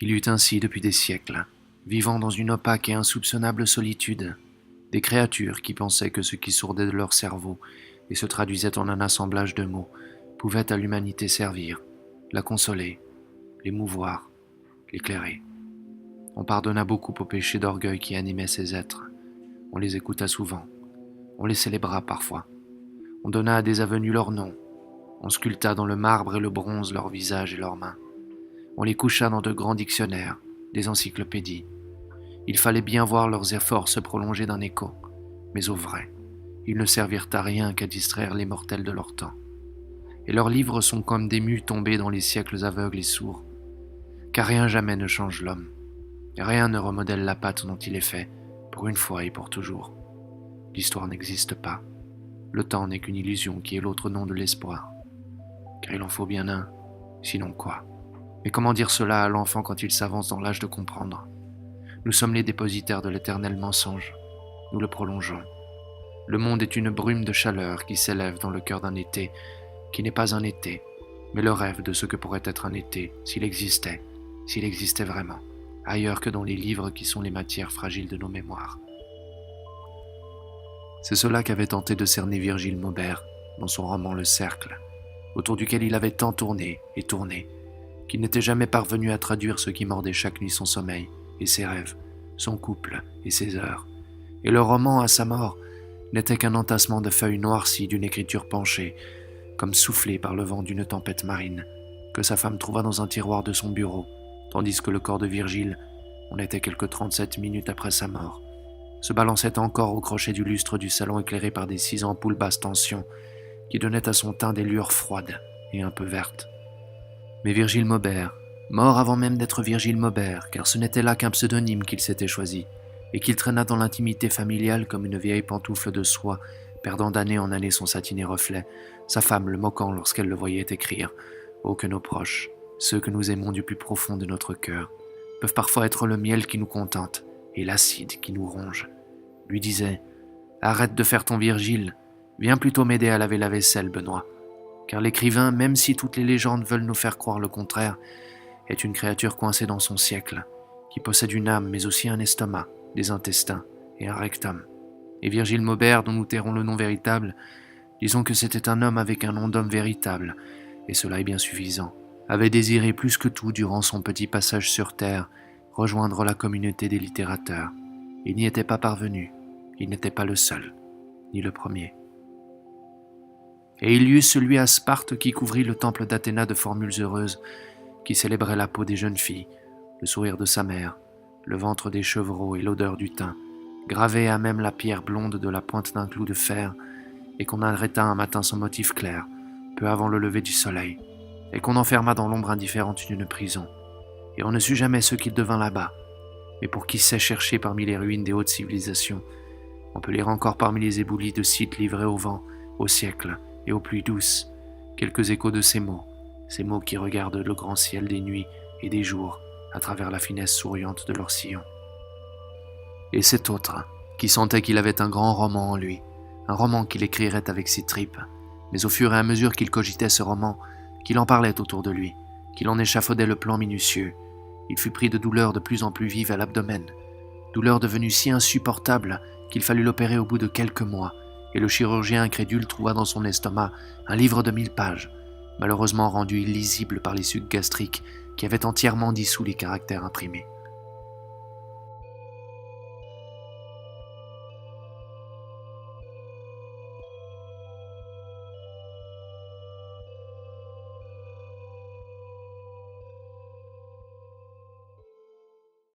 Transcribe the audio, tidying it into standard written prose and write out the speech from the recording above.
Il y eut ainsi depuis des siècles, vivant dans une opaque et insoupçonnable solitude, des créatures qui pensaient que ce qui sourdait de leur cerveau et se traduisait en un assemblage de mots pouvait à l'humanité servir, la consoler, l'émouvoir, l'éclairer. On pardonna beaucoup aux péchés d'orgueil qui animaient ces êtres. On les écouta souvent. On les célébra parfois. On donna à des avenues leur nom. On sculpta dans le marbre et le bronze leurs visages et leurs mains. On les coucha dans de grands dictionnaires, des encyclopédies. Il fallait bien voir leurs efforts se prolonger d'un écho, mais au vrai, ils ne servirent à rien qu'à distraire les mortels de leur temps. Et leurs livres sont comme des mues tombées dans les siècles aveugles et sourds, car rien jamais ne change l'homme, et rien ne remodèle la pâte dont il est fait, pour une fois et pour toujours. L'histoire n'existe pas. Le temps n'est qu'une illusion qui est l'autre nom de l'espoir. Car il en faut bien un, sinon quoi? Mais comment dire cela à l'enfant quand il s'avance dans l'âge de comprendre? Nous sommes les dépositaires de l'éternel mensonge. Nous le prolongeons. Le monde est une brume de chaleur qui s'élève dans le cœur d'un été, qui n'est pas un été, mais le rêve de ce que pourrait être un été, s'il existait vraiment, ailleurs que dans les livres qui sont les matières fragiles de nos mémoires. C'est cela qu'avait tenté de cerner Virgile Maubert dans son roman Le Cercle, autour duquel il avait tant tourné et tourné, qu'il n'était jamais parvenu à traduire ce qui mordait chaque nuit son sommeil et ses rêves, son couple et ses heures. Et le roman, à sa mort, n'était qu'un entassement de feuilles noircies d'une écriture penchée, comme soufflée par le vent d'une tempête marine, que sa femme trouva dans un tiroir de son bureau, tandis que le corps de Virgile, on était quelque 37 minutes après sa mort, se balançait encore au crochet du lustre du salon éclairé par des 6 ampoules basse tension qui donnaient à son teint des lueurs froides et un peu vertes. Mais Virgile Maubert, mort avant même d'être Virgile Maubert, car ce n'était là qu'un pseudonyme qu'il s'était choisi, et qu'il traîna dans l'intimité familiale comme une vieille pantoufle de soie, perdant d'année en année son satiné reflet, sa femme le moquant lorsqu'elle le voyait écrire « Oh que nos proches, ceux que nous aimons du plus profond de notre cœur, peuvent parfois être le miel qui nous contente et l'acide qui nous ronge », lui disait « Arrête de faire ton Virgile, viens plutôt m'aider à laver la vaisselle, Benoît. » Car l'écrivain, même si toutes les légendes veulent nous faire croire le contraire, est une créature coincée dans son siècle, qui possède une âme mais aussi un estomac, des intestins et un rectum. Et Virgile Maubert, dont nous tairons le nom véritable, disons que c'était un homme avec un nom d'homme véritable, et cela est bien suffisant, avait désiré plus que tout durant son petit passage sur terre rejoindre la communauté des littérateurs. Il n'y était pas parvenu, il n'était pas le seul, ni le premier. Et il y eut celui à Sparte qui couvrit le temple d'Athéna de formules heureuses, qui célébrait la peau des jeunes filles, le sourire de sa mère, le ventre des chevreaux et l'odeur du thym, gravé à même la pierre blonde de la pointe d'un clou de fer, et qu'on arrêta un matin sans motif clair, peu avant le lever du soleil, et qu'on enferma dans l'ombre indifférente d'une prison. Et on ne sut jamais ce qu'il devint là-bas, mais pour qui sait chercher parmi les ruines des hautes civilisations, on peut lire encore parmi les éboulis de sites livrés au vent, au siècle et aux pluies douces, quelques échos de ces mots qui regardent le grand ciel des nuits et des jours à travers la finesse souriante de leur sillon. Et cet autre, qui sentait qu'il avait un grand roman en lui, un roman qu'il écrirait avec ses tripes, mais au fur et à mesure qu'il cogitait ce roman, qu'il en parlait autour de lui, qu'il en échafaudait le plan minutieux, il fut pris de douleurs de plus en plus vives à l'abdomen, douleurs devenues si insupportables qu'il fallut l'opérer au bout de quelques mois, et le chirurgien incrédule trouva dans son estomac un livre de 1000 pages, malheureusement rendu illisible par les sucs gastriques qui avaient entièrement dissous les caractères imprimés.